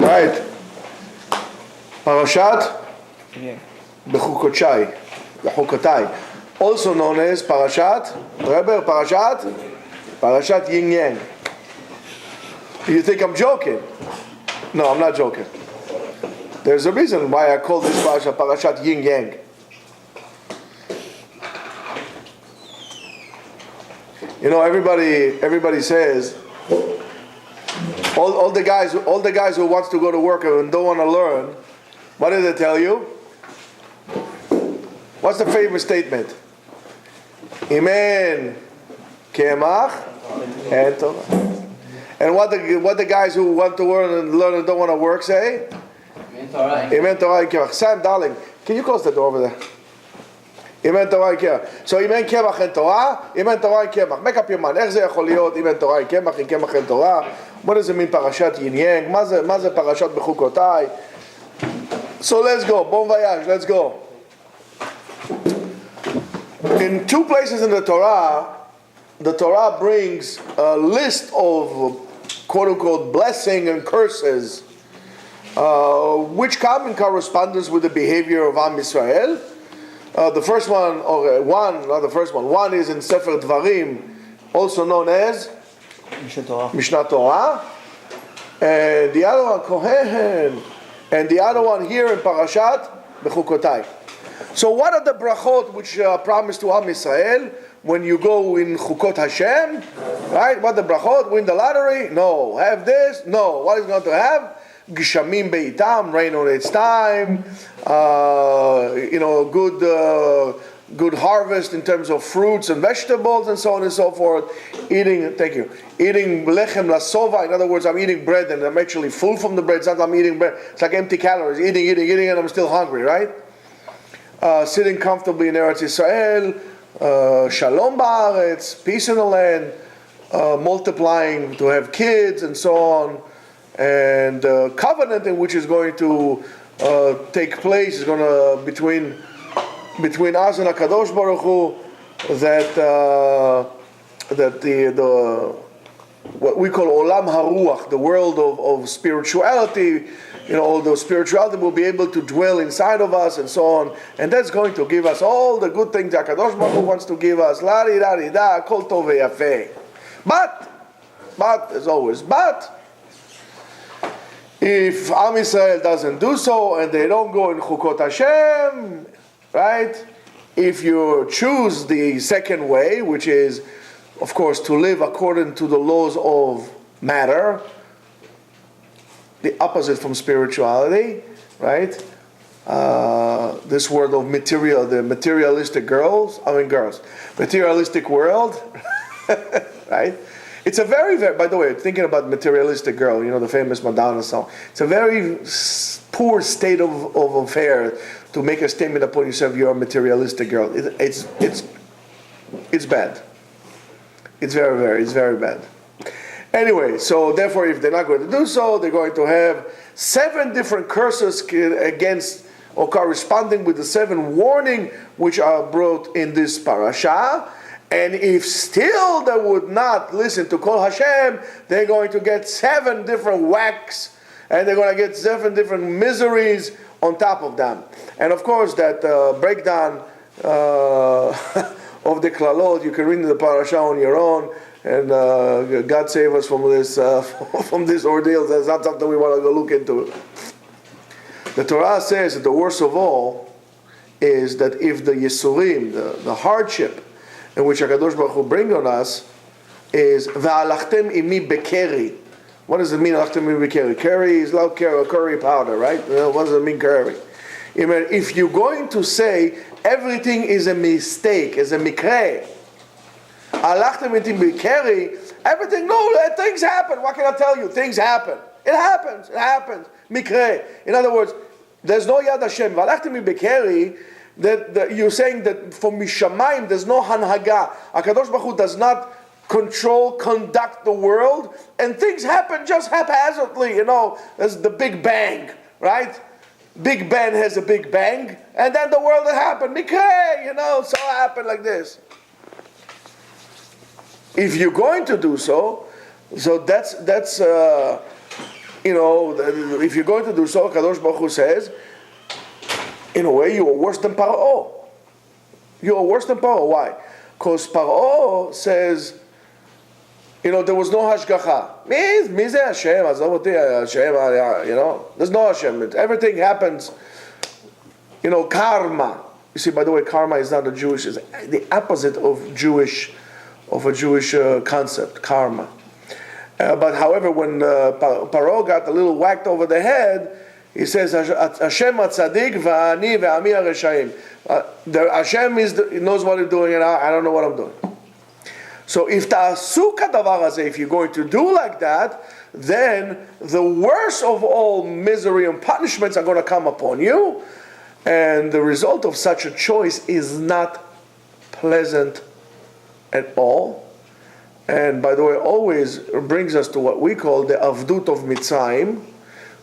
Right? Parashat Bechukotai, also known as Parashat Yin Yang. You think I'm joking? No, I'm not joking. There's a reason why I call this Parashat Yin Yang. You know, everybody says all the guys who wants to go to work and don't want to learn. What do they tell you? What's the famous statement? Amen. Kemach and Torah. And what the guys who want to learn and don't want to work say? Amen Torah and Kemach. Sam, darling, can you close the door over there? Amen Torah and Kemach. So Amen Kemach and Torah, Amen Torah and Kemach. Make up your mind. איך זה יכול להיות Amen Torah and Kemach and Torah? What does it mean Parashat Yin Yang? מה זה Parashat Bechukotai? So let's go. Bon voyage. Let's go. In two places in the Torah brings a list of quote-unquote blessing and curses, which come in correspondence with the behavior of Am Yisrael. The first one, one is in Sefer Dvarim, also known as Mishnah Torah, and the other one Kohen, and the other one here in Parashat Bechukotai. So what are the brachot which are promised to Am Yisrael when you go in Chukot Hashem? Right? What the brachot? Win the lottery? No. Have this? No. What is going to have? Gishamim beitam, rain on its time. Good harvest in terms of fruits and vegetables and so on and so forth. Eating lechem lasova. In other words, I'm eating bread and I'm actually full from the bread. It's not I'm eating bread. It's like empty calories. Eating, and I'm still hungry, right? Sitting comfortably in Eretz Yisrael, shalom ba'aretz, peace in the land, multiplying to have kids and so on, and covenant in which is going to take place is going to between us and HaKadosh Baruch Hu, that the what we call Olam HaRuach, the world of spirituality. Although spirituality will be able to dwell inside of us and so on, and that's going to give us all the good things that Kadosh Baruch Hu wants to give us. La di da di da, kol tov v'yafeh. But as always, if Am Yisrael doesn't do so and they don't go in Chukot Hashem, right? If you choose the second way, which is, of course, to live according to the laws of matter, the opposite from spirituality, right? This world of the materialistic materialistic world, right? It's a very, by the way, thinking about materialistic girl, the famous Madonna song. It's a very poor state of affair to make a statement upon yourself, you're a materialistic girl. It's bad. It's very bad. Anyway, so therefore, if they're not going to do so, they're going to have 7 different curses against or corresponding with the 7 warning which are brought in this parasha. And if still they would not listen to Kol Hashem, they're going to get 7 different whacks, and they're going to get 7 different miseries on top of them. And of course, that breakdown of the klalot, you can read the parasha on your own. And God save us from this ordeal. That's not something we want to go look into. The Torah says that the worst of all is that if the Yisurim, the hardship in which HaKadosh Baruch Hu bring on us is V'alachtem imi bekeri. What does it mean, Alachtem imi bekeri? Curry is like curry powder, right? What does it mean, curry? If you're going to say everything is a mistake, is a mikre, everything, things happen. What can I tell you? Things happen. It happens. Mikre. In other words, there's no Yad Hashem. That you're saying that from Mishamayim there's no Hanhaga. HaKadosh Baruch Hu does not conduct the world, and things happen just haphazardly. There's the Big Bang, right? Big Ben has a Big Bang, and then the world happened. Mikre, so it happened like this. If you're going to do so that's if you're going to do so, Kadosh Baruch Hu says, in a way, you are worse than Paro. You are worse than Paro. Why? Because Paro says, there was no hashgacha. Mi ze Hashem? Azov oti Hashem. There's no Hashem. Everything happens. Karma. You see, by the way, karma is not a Jewish. It's the opposite of a Jewish concept. Karma. But however, when Paro got a little whacked over the head, he says, Hashem atzadik va'ani ve'ami hareshayim. Hashem knows what he's doing, and I don't know what I'm doing. So if ta'asu kadavar hazeh, if you're going to do like that, then the worst of all misery and punishments are going to come upon you, and the result of such a choice is not pleasant at all. And by the way, always brings us to what we call the avdut of Mitzrayim,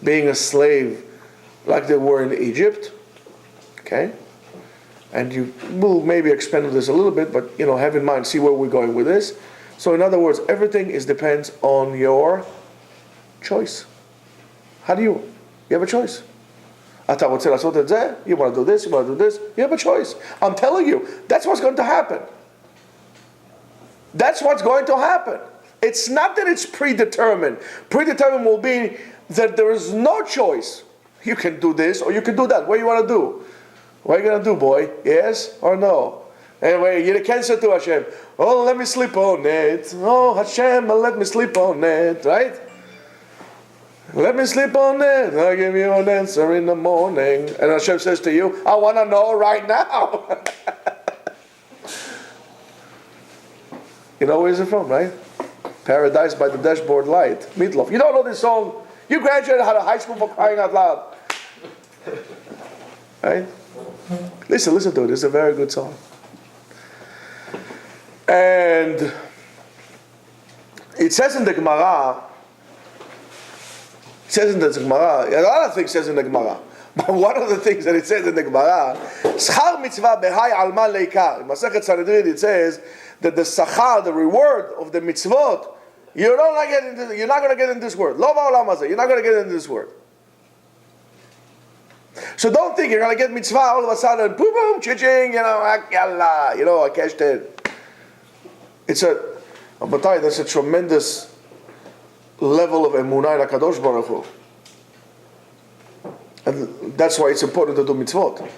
being a slave like they were in Egypt. Okay? And you will maybe expand on this a little bit, but have in mind, see where we're going with this. So in other words, everything depends on your choice. You have a choice. You want to do this, you want to do this, you have a choice. I'm telling you, that's what's going to happen. That's what's going to happen. It's not that it's predetermined. Predetermined will be that there is no choice. You can do this or you can do that. What do you want to do? What are you going to do, boy? Yes or no? Anyway, you can't say to Hashem, oh, let me sleep on it. Oh, Hashem, let me sleep on it. Right? Let me sleep on it. I'll give you an answer in the morning. And Hashem says to you, I want to know right now. You know where is it from, right? Paradise by the Dashboard Light. Meatloaf. You don't know this song? You graduated out of high school for crying out loud. Right? Listen to it. It's a very good song. And it says in the Gemara, a lot of things says in the Gemara. But one of the things that it says in the Gemara, Schar mitzvah behai alma leikar. In Masechet Sanhedrin it says that the sachar, the reward of the mitzvot, you're not going to get in this word. Lo ba'olam hazeh. You're not going to get in this word. So don't think you're going to get mitzvah all of a sudden, boom, boom, cha-ching, yalla, I cashed it. That's a tremendous level of emunah in HaKadosh Baruch Hu. And that's why it's important to do mitzvot.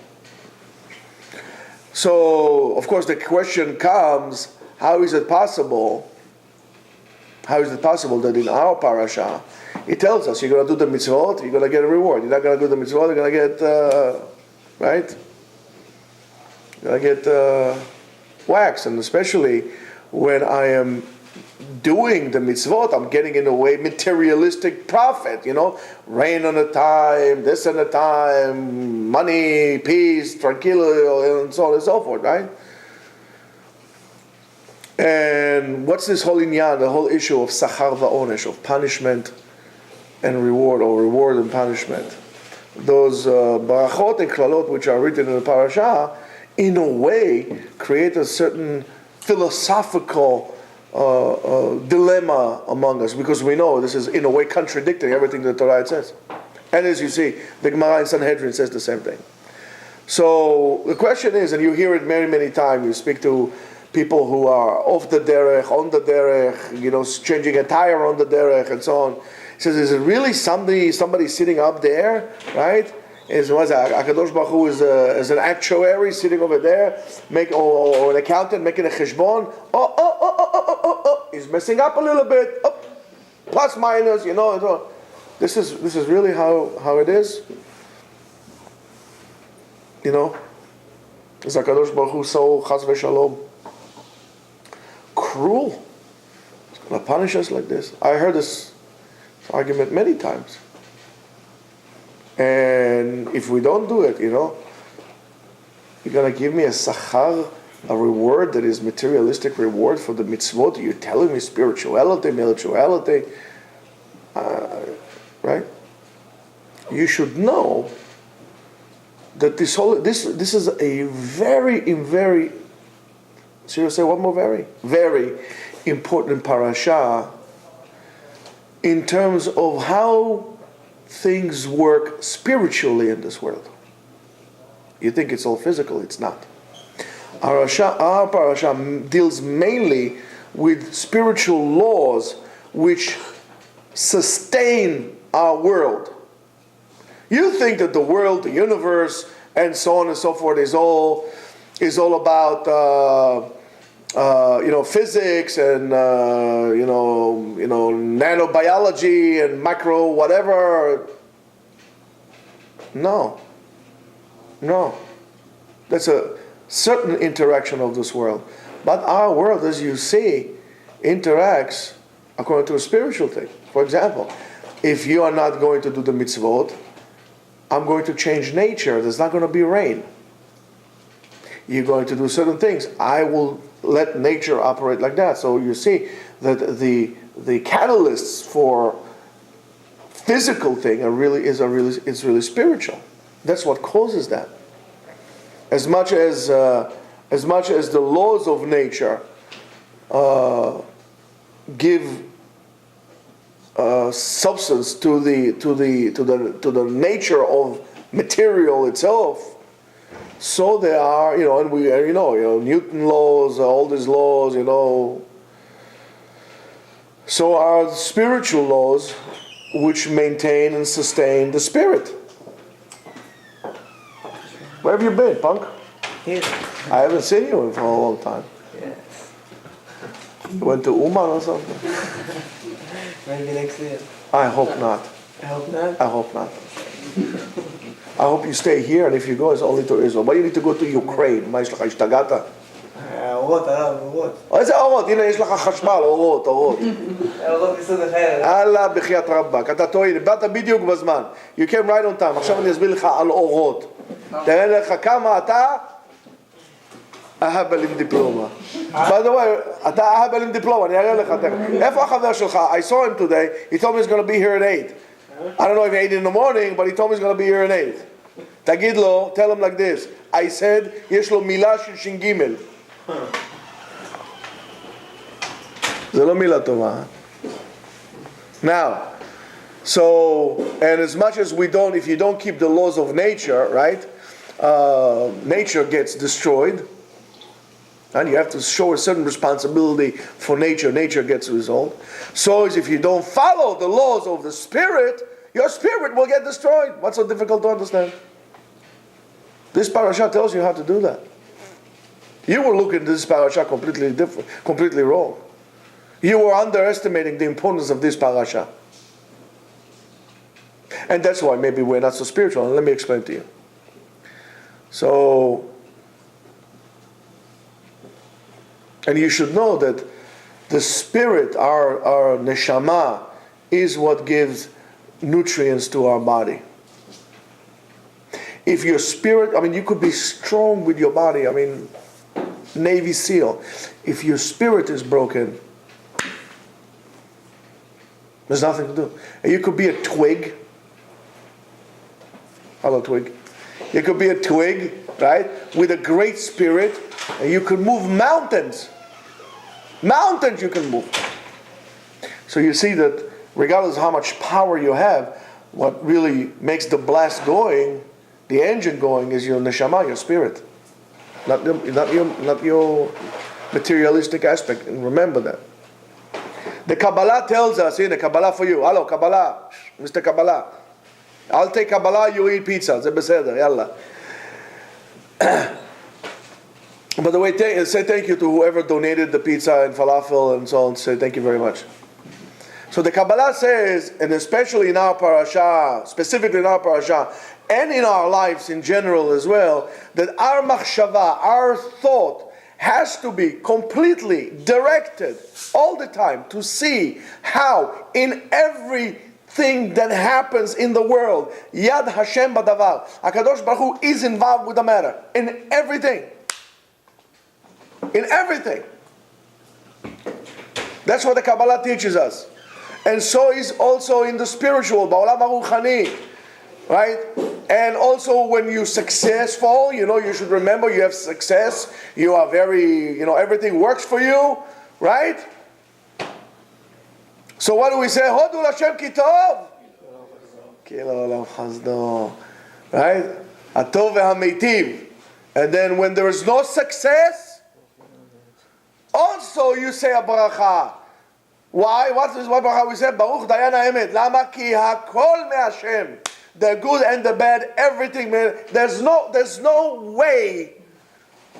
So, of course, the question comes, how is it possible that in our parasha, it tells us you're going to do the mitzvot, you're going to get a reward. You're not going to do the mitzvot, you're going to get, right? You're going to get wax. And especially when I am doing the mitzvot, I'm getting in a way materialistic profit, rain on a time, this on a time, money, peace, tranquility, and so on and so forth, right? And what's this whole inyan, the whole issue of sachar va'onesh, of punishment and reward, or reward and punishment? Those barachot and klalot which are written in the parasha, in a way, create a certain philosophical dilemma among us, because we know this is in a way contradicting everything the Torah says. And as you see, the Gemara in Sanhedrin says the same thing. So the question is, and you hear it many, many times, you speak to people who are off the derech, on the derech, changing a tire on the derech, and so on. He says, is it really somebody sitting up there, right? HaKadosh Baruch Hu is an actuary sitting over there, or an accountant making a cheshbon. He's messing up a little bit. Plus minus, This is really how it is. Is HaKadosh Baruch Hu so chas v'shalom cruel? He's going to punish us like this. I heard this argument many times. And if we don't do it, you're going to give me a sachar, a reward that is materialistic reward for the mitzvot. You're telling me spirituality, right? You should know that this is a very, seriously, one more very important parasha in terms of how things work spiritually in this world. You think it's all physical, it's not. Our parasha deals mainly with spiritual laws which sustain our world. You think that the world, the universe, and so on and so forth is all about physics and nanobiology and micro whatever. No. That's a certain interaction of this world. But our world, as you see, interacts according to a spiritual thing. For example, if you are not going to do the mitzvot, I'm going to change nature. There's not going to be rain. You're going to do certain things. I will let nature operate like that. So you see that the catalysts for physical thing is really spiritual. That's what causes that. As much as the laws of nature give substance to the nature of material itself, so they are, and we Newton laws, all these laws, so are spiritual laws which maintain and sustain the spirit. Where have you been, punk? Here. I haven't seen you for a long time. Yes. You went to Uman or something? Maybe next year. I hope not. I hope not. I hope not. I hope you stay here, and if you go, it's only to Israel. But you need to go to Ukraine. מה יש לך, השתגעת? אורות, הרב, אורות. איזה אורות? הנה, יש לך חשמל, אורות. אורות מסוג אחר. אללה בחיית רבאק. אתה טועה, באת בדיוק בזמן. You came right on time. עכשיו אני אסביר לך על אורות. תראה לך כמה אתה אהבל עם דיפלומה. By the way, אתה אהבל עם דיפלומה, אני אראה לך תכף. איפה החבר שלך? I saw him today. He told me he's going to be here at 8. I don't know if 8 in the morning, but he told me he's going to be here at 8. תגיד לו, tell him like this. I said, יש לו מילה של ש"ג. זה לא מילה טובה. Now, so, and as much as if you don't keep the laws of nature, right? Nature gets destroyed. And you have to show a certain responsibility for nature. Nature gets resolved. So is if you don't follow the laws of the spirit, your spirit will get destroyed. What's so difficult to understand? This parasha tells you how to do that. You were looking at this parasha completely different, completely wrong. You were underestimating the importance of this parasha. And that's why maybe we're not so spiritual. And let me explain to you. So, and you should know that the spirit, our neshama, is what gives nutrients to our body. If your spirit, you could be strong with your body, Navy SEAL. If your spirit is broken, there's nothing to do. And you could be a twig. Hello, twig. You could be a twig, right, with a great spirit, and you could move mountains. Mountains you can move. So you see that regardless of how much power you have, what really makes the blast going, the engine going, is your neshama, your spirit. Not your materialistic aspect. And remember that. The Kabbalah tells us, the Kabbalah for you. Hello, Kabbalah. Mr. Kabbalah. I'll take Kabbalah, you eat pizza. זה בסדר, יאללה. By the way, say thank you to whoever donated the pizza and falafel and so on. Say thank you very much. So the Kabbalah says, and especially in our parasha, specifically in our parasha, and in our lives in general as well, that our machshava, our thought, has to be completely directed all the time to see how in everything that happens in the world, Yad Hashem Badavar, HaKadosh Baruch Hu is involved with the matter. In everything. In everything. That's what the Kabbalah teaches us. And so is also in the spiritual, Ba'olam HaRuchani, right? And also when you're successful, you should remember you have success. You are very, everything works for you, right? So what do we say? Hodu L'Hashem ki tov. Right? Atov ve'hameitiv. And then when there is no success, also you say a bracha. Why? What bracha we say? Baruch Dayan ha'emet. Lama ki hakol me'Hashem. The good and the bad, everything. There's no way.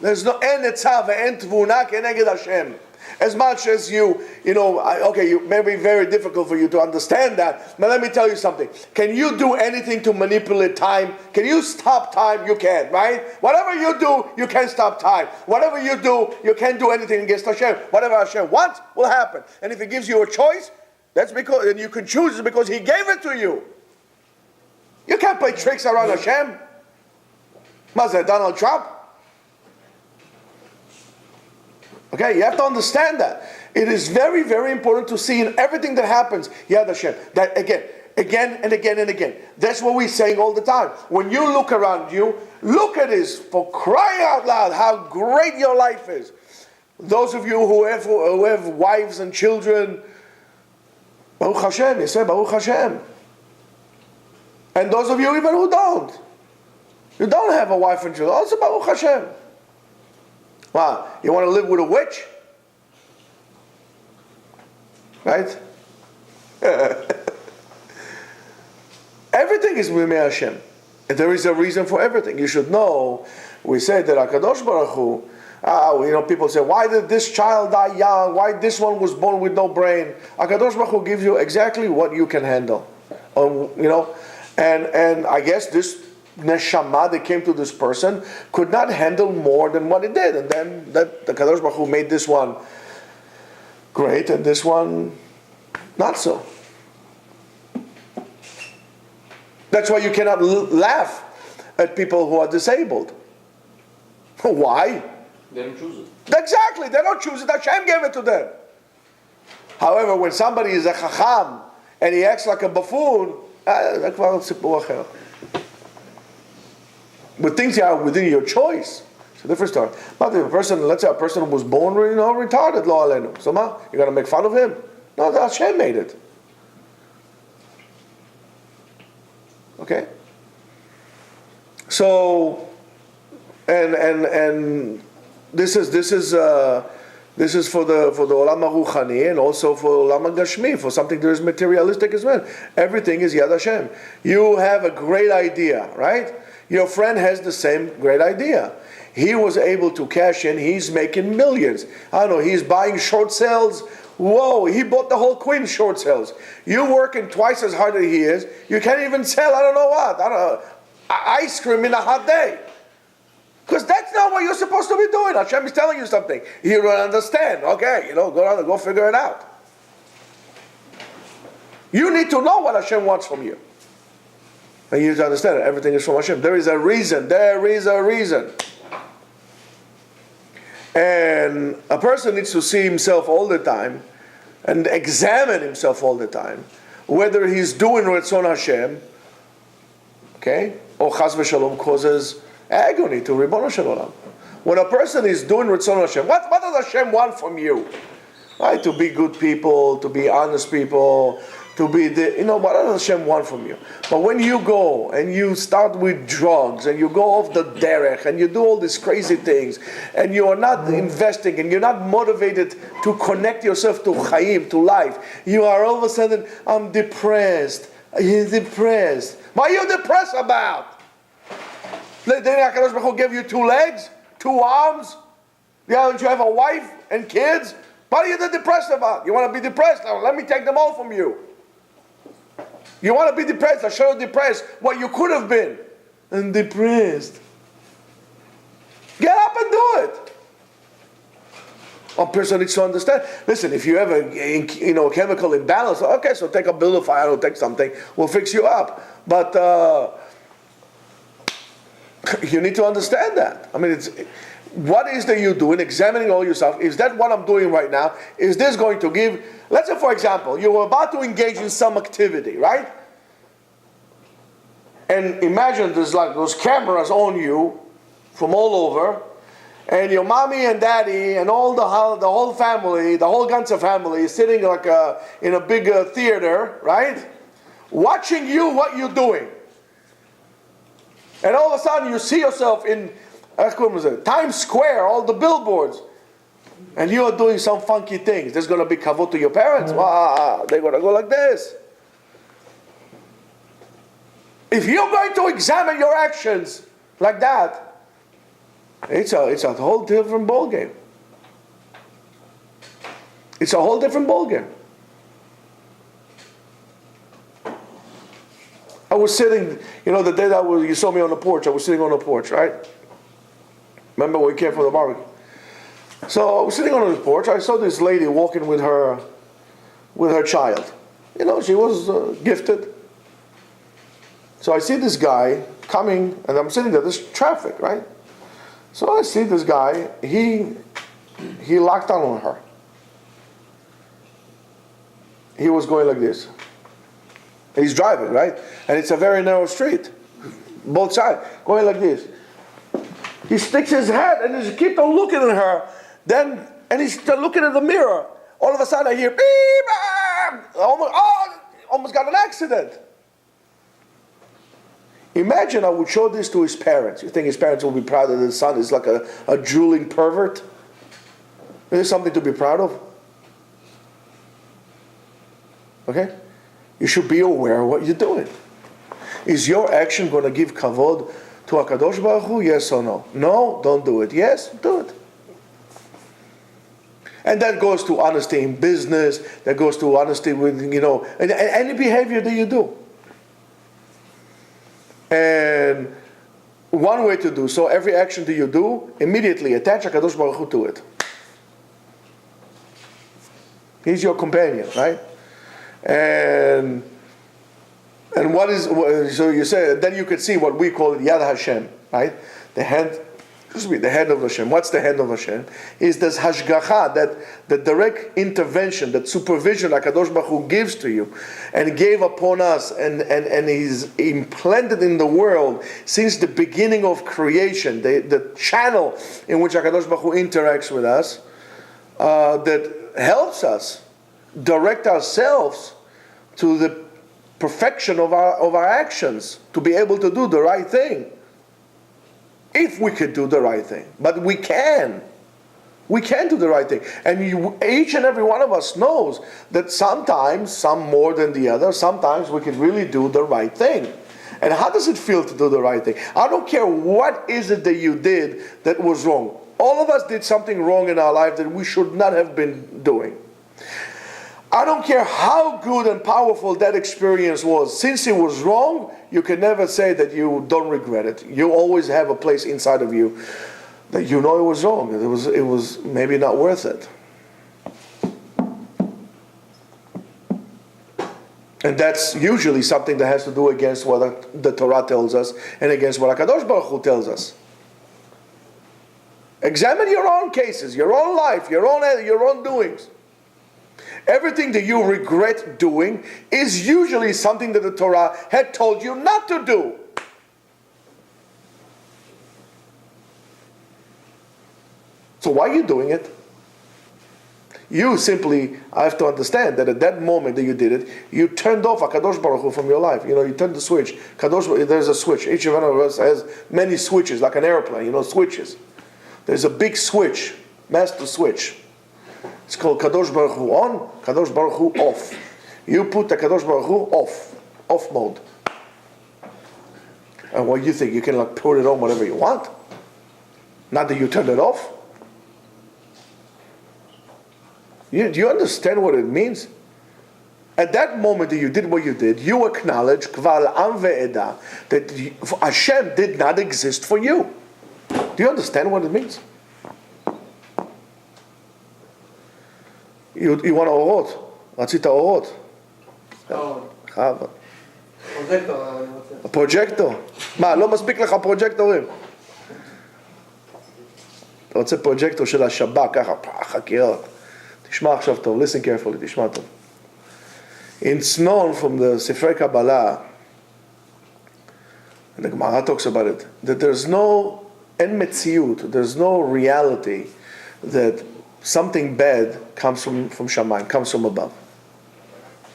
There's no en etzah ve'en tvuna keneged Hashem. As much as you know, it may be very difficult for you to understand that, but let me tell you something. Can you do anything to manipulate time? Can you stop time? You can't, right? Whatever you do, you can't stop time. Whatever you do, you can't do anything against Hashem. Whatever Hashem wants will happen. And if He gives you a choice, that's because, and you can choose it because He gave it to you. You can't play tricks around Hashem. What's that, Donald Trump? Okay, you have to understand that. It is very, very important to see in everything that happens, Yad Hashem. That again and again and again. That's what we're saying all the time. When you look around you, look at this, for crying out loud, how great your life is. Those of you who have wives and children, Baruch Hashem, you say Baruch Hashem. And those of you even who don't. You don't have a wife and children, also Baruch Hashem. Wow, you want to live with a witch? Right? Everything is Mimei Hashem. And there is a reason for everything. You should know, we say that HaKadosh Baruch Hu, people say, why did this child die young? Why this one was born with no brain? HaKadosh Baruch Hu gives you exactly what you can handle. And I guess this neshama that came to this person could not handle more than what it did, and then that the Kadosh Baruch Hu made this one great and this one not so. That's why you cannot laugh at people who are disabled. Why? They don't choose it. Exactly, they don't choose it. Hashem gave it to them. However, when somebody is a chacham and he acts like a buffoon, that's כבר סיפור אחר. But things are within your choice. It's a different story. But if let's say a person was born, retarded, lo alenu. So you're going to make fun of him? No, Hashem made it. Okay? So, and this is for the olam haruchani and also for olam hagashmi, for something that is materialistic as well. Everything is Yad Hashem. You have a great idea, right? Your friend has the same great idea. He was able to cash in. He's making millions. I don't know. He's buying short sales. Whoa, he bought the whole Queen short sales. You're working twice as hard as he is. You can't even sell, I don't know, ice cream in a hot day. Because that's not what you're supposed to be doing. Hashem is telling you something. You don't understand. Okay, go figure it out. You need to know what Hashem wants from you. And you need to understand that everything is from Hashem. There is a reason. There is a reason. And a person needs to see himself all the time and examine himself all the time, whether he's doing Ratzon Hashem, okay, or Chas v'Shalom causes agony to Ribono Shel Olam. When a person is doing Ratzon Hashem, what does Hashem want from you? Right? To be good people, to be honest people, to be what does Hashem want from you? But when you go and you start with drugs and you go off the derech and you do all these crazy things and you are not investing and you're not motivated to connect yourself to Chaim, to life, you are all of a sudden, I'm depressed. You're depressed. What are you depressed about? Didn't HaKadosh Baruch Hu give you 2 legs, 2 arms? Don't you have a wife and kids? What are you depressed about? You want to be depressed? Now, let me take them all from you. You want to be depressed? I'll show you depressed what you could have been. I'm depressed. Get up and do it. A person needs to understand. Listen, if you have a chemical imbalance, okay, so take a bill of fire or take something. We'll fix you up. But you need to understand that. I mean, what is that you're doing? Examining all yourself. Is that what I'm doing right now? Is this going to give? Let's say, for example, you were about to engage in some activity, right? And imagine there's like those cameras on you from all over, and your mommy and daddy and all the whole family, the whole ganze family is sitting like in a big theater, right? watching you, what you're doing. And all of a sudden you see yourself in Times Square, all the billboards, and you are doing some funky things. There's going to be kavod to your parents. Wow, they're going to go like this. If you're going to examine your actions like that, it's a whole different ballgame. It's a whole different ballgame. I was sitting, the day that you saw me on the porch, I was sitting on the porch, right? Remember when we came from the barbecue? So I was sitting on the porch, I saw this lady walking with her child. She was gifted. So I see this guy coming, and I'm sitting there, there's traffic, right? So I see this guy, he locked on her. He was going like this. He's driving, right? And it's a very narrow street. Both sides. Going like this. He sticks his head and he keeps on looking at her. And he's still looking at the mirror. All of a sudden I hear, beep, almost got an accident. Imagine I would show this to his parents. You think his parents will be proud that his son is like a drooling pervert? Is this something to be proud of? Okay? You should be aware of what you're doing. Is your action going to give kavod to HaKadosh Baruch Hu? Yes or no? No, don't do it. Yes, do it. And that goes to honesty in business. That goes to honesty with, and any behavior that you do. And one way to do so, every action that you do, immediately attach HaKadosh Baruch Hu to it. He's your companion, right? And what is, so you say, then you could see what we call Yad Hashem, right? The hand of Hashem. What's the hand of Hashem? Is this hashgacha, that the direct intervention, that supervision HaKadosh Baruch Hu gives to you and gave upon us and is implanted in the world since the beginning of creation, the channel in which HaKadosh Baruch Hu interacts with us, that helps us direct ourselves to the perfection of our actions, to be able to do the right thing. If we could do the right thing. But we can. We can do the right thing. And each and every one of us knows that sometimes, some more than the other, sometimes we can really do the right thing. And how does it feel to do the right thing? I don't care what is it that you did that was wrong. All of us did something wrong in our life that we should not have been doing. I don't care how good and powerful that experience was. Since it was wrong, you can never say that you don't regret it. You always have a place inside of you that you know it was wrong. It was maybe not worth it. And that's usually something that has to do against what the Torah tells us and against what HaKadosh Baruch Hu tells us. Examine your own cases, your own life, your own doings. Everything that you regret doing is usually something that the Torah had told you not to do. So why are you doing it? You simply have to understand that at that moment that you did it, you turned off HaKadosh Baruch Hu from your life. You turned the switch. There's a switch. Each one of us has many switches, like an airplane, switches. There's a big switch, master switch. It's called Kadosh Baruch Hu on, Kadosh Baruch Hu off. You put the Kadosh Baruch Hu off mode. And what you think, you can put it on whatever you want? Not that you turned it off? Do you understand what it means? At that moment that you did what you did, you acknowledge Kval Am Ve'eda, that Hashem did not exist for you. Do you understand what it means? You want אורות? רצית אורות? חבל. פרוג'קטור אני רוצה. הפרוג'קטור? מה, לא מספיק לך פרוג'קטורים? אתה רוצה פרוג'קטור של השב"כ, ככה, חקירות. תשמע עכשיו טוב, listen carefully, תשמע טוב. It's known from the ספרי קבלה, and the Gemara talks about it, that אין מציאות, there's no reality that something bad comes from Shamayim, comes from above.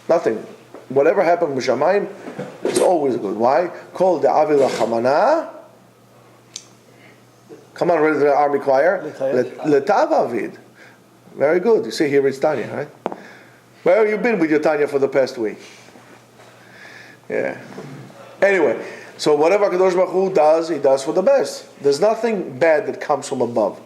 Nothing. whatever happened with Shamayim, it's always good. Why? Called the Avil Chamana. Come on, ready to the army choir. Letav Avid. Very good. You see, here it's Tanya, right? Where have you been with your Tanya for the past week? Yeah. Anyway, so whatever Kadosh Baruch Hu does, He does for the best. There's nothing bad that comes from above.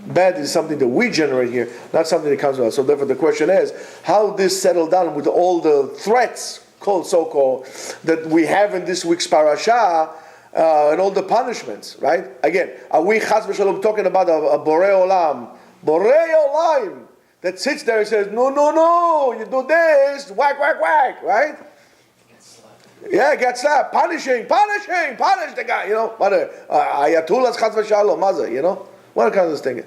Bad is something that we generate here, not something that comes from us. So therefore the question is, how this settled down with all the threats, so-called, that we have in this week's parasha, and all the punishments, right? Again, are we chas v'shalom talking about a borei olam, that sits there and says, no, you do this, whack, right? Yeah, get slapped, punish the guy, what ayatollahs chas v'shalom, what kind of thing?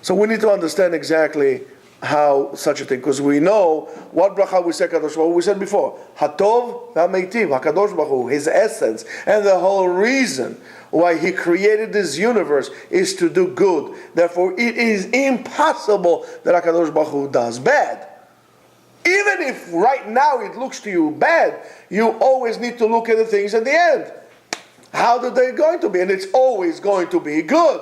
So we need to understand exactly how such a thing, because we know what bracha we said, Kadosh Baruch Hu, we said before, Hatov v'Hameitiv, HaKadosh Baruch Hu, His essence, and the whole reason why He created this universe is to do good. Therefore, it is impossible that HaKadosh Baruch Hu does bad. Even if right now it looks to you bad, you always need to look at the things at the end. How are they going to be? And it's always going to be good.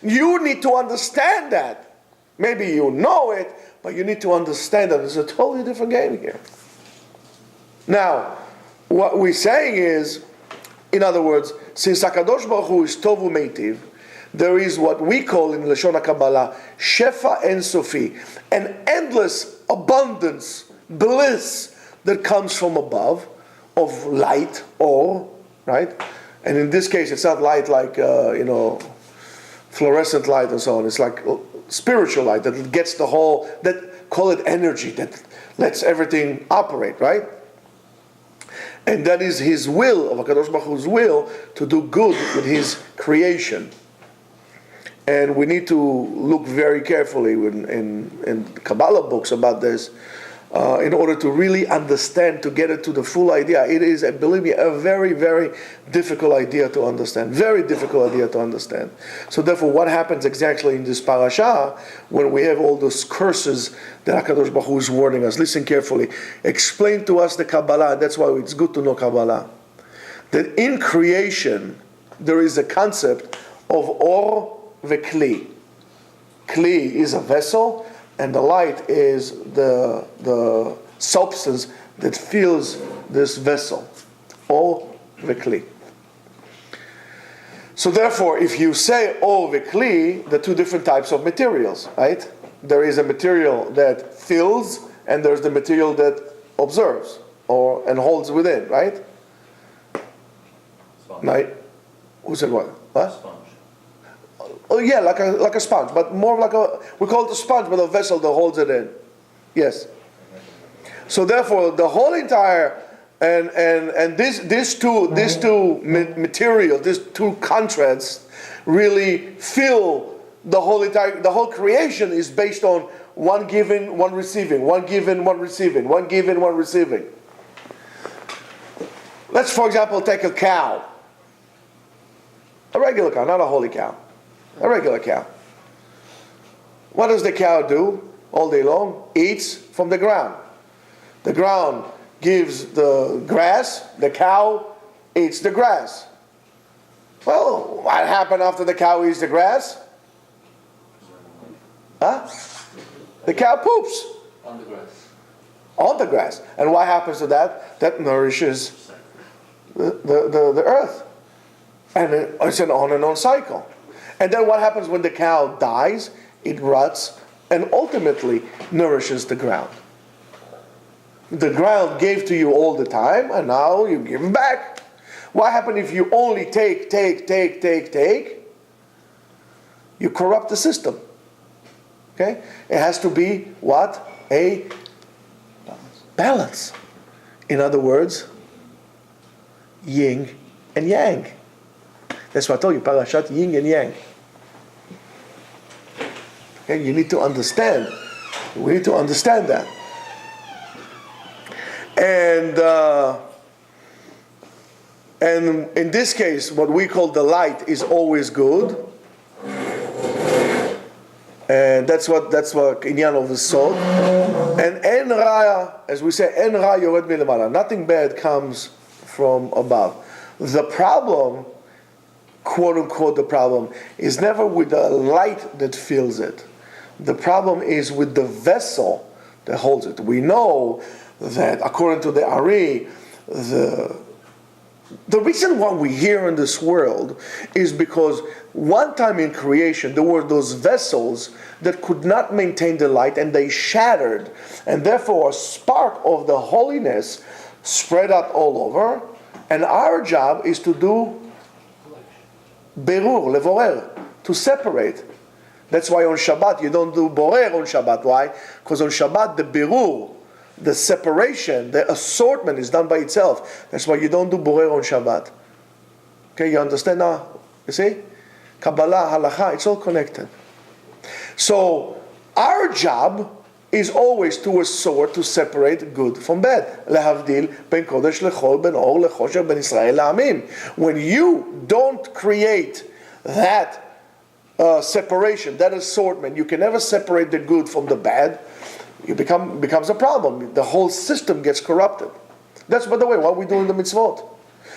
You need to understand that. Maybe you know it, but you need to understand that it's a totally different game here. Now, what we're saying is, in other words, since HaKadosh Baruch Hu is Tov Umeitiv, there is what we call in Lashon HaKabbalah, Shefa En Sofi, an endless abundance, bliss that comes from above, of light, or, right? And in this case, it's not light like, fluorescent light and so on. It's like spiritual light that gets the whole, that call it energy, that lets everything operate, right? And that is His will, of HaKadosh Baruch Hu's will, to do good with His creation. And we need to look very carefully in Kabbalah books about this, in order to really understand, to get it to the full idea. It is, believe me, a very, very difficult idea to understand. Very difficult idea to understand. So therefore, what happens exactly in this parasha, when we have all those curses that HaKadosh Baruch Hu is warning us? Listen carefully. Explain to us the Kabbalah. That's why it's good to know Kabbalah. That in creation, there is a concept of or v'kli. Kli is a vessel, and the light is the substance that fills this vessel. Or v'kli. So therefore, if you say or v'kli, the two different types of materials, right? There is a material that fills, and there's the material that observes and holds within, right? Sponge. Right? Who said what? What? Sponge. Oh yeah, like a sponge, but more like we call it a sponge, but a vessel that holds it in. Yes. So therefore, the whole entire and these two materials, these two contrasts, really fill the whole creation is based on one giving, one receiving, one giving, one receiving, one giving, one receiving. Let's, for example, take a cow, a regular cow, not a holy cow. A regular cow. What does the cow do all day long? Eats from the ground. The ground gives the grass, the cow eats the grass. Well, what happened after the cow eats the grass? Huh? The cow poops. On the grass. On the grass. And what happens to that? That nourishes the earth. And it's an on and on cycle. And then what happens when the cow dies? It rots and ultimately nourishes the ground. The ground gave to you all the time, and now you give back. What happens if you only take? You corrupt the system. Okay? It has to be what? A balance. In other words, yin and yang. That's what I told you, Parashat yin and yang. Okay, you need to understand. We need to understand that. And in this case, what we call the light is always good. And that's what inyan of the salt. And en raya, as we say, en ra yored milamala. Nothing bad comes from above. The problem, quote unquote, the problem is never with the light that fills it. The problem is with the vessel that holds it. We know that according to the Ari, the reason why we're here in this world is because one time in creation there were those vessels that could not maintain the light and they shattered, and therefore a spark of the holiness spread out all over, and our job is to do berur, levorer, to separate. That's why on Shabbat you don't do borer on Shabbat. Why? Because on Shabbat the berur, the separation, the assortment is done by itself. That's why you don't do borer on Shabbat. Okay, you understand now? You see? Kabbalah, halacha, it's all connected. So, our job is always to assort, to separate good from bad. Lehavdil ben kodesh lechol ben or lechosher ben Israel la'amim. When you don't create that separation, that assortment, you can never separate the good from the bad. It becomes a problem. The whole system gets corrupted. That's, by the way, what we do in the mitzvot.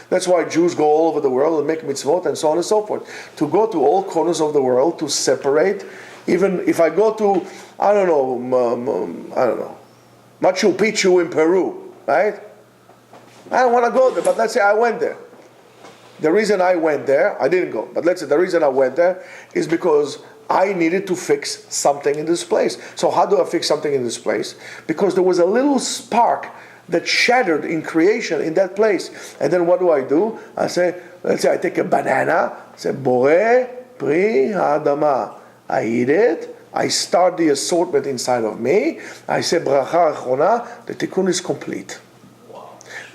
That's why Jews go all over the world and make mitzvot and so on and so forth. To go to all corners of the world to separate. Even if I go to, I don't know, Machu Picchu in Peru, right? I don't want to go there, but let's say I went there. The reason I went there, I didn't go, but let's say the reason I went there is because I needed to fix something in this place. So how do I fix something in this place? Because there was a little spark that shattered in creation in that place. And then what do? I say, let's say I take a banana, I say, Boreh pri ha'adama. I eat it, I start the assortment inside of me, I say bracha achona, the tikkun is complete.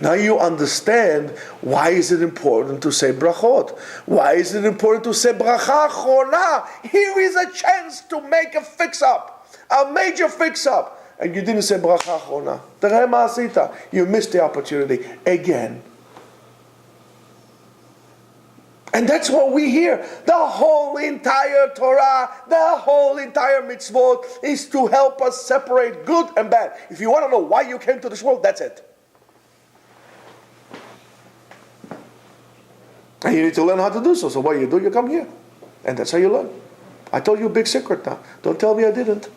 Now you understand why is it important to say brachot. Why is it important to say bracha achona? Here is a chance to make a fix-up, a major fix-up. And you didn't say bracha achona. Tereh ma asita. You missed the opportunity again. And that's what we hear. The whole entire Torah, the whole entire mitzvot is to help us separate good and bad. If you want to know why you came to this world, that's it. And you need to learn how to do so. So what you do, you come here. And that's how you learn. I told you a big secret now. Don't tell me I didn't.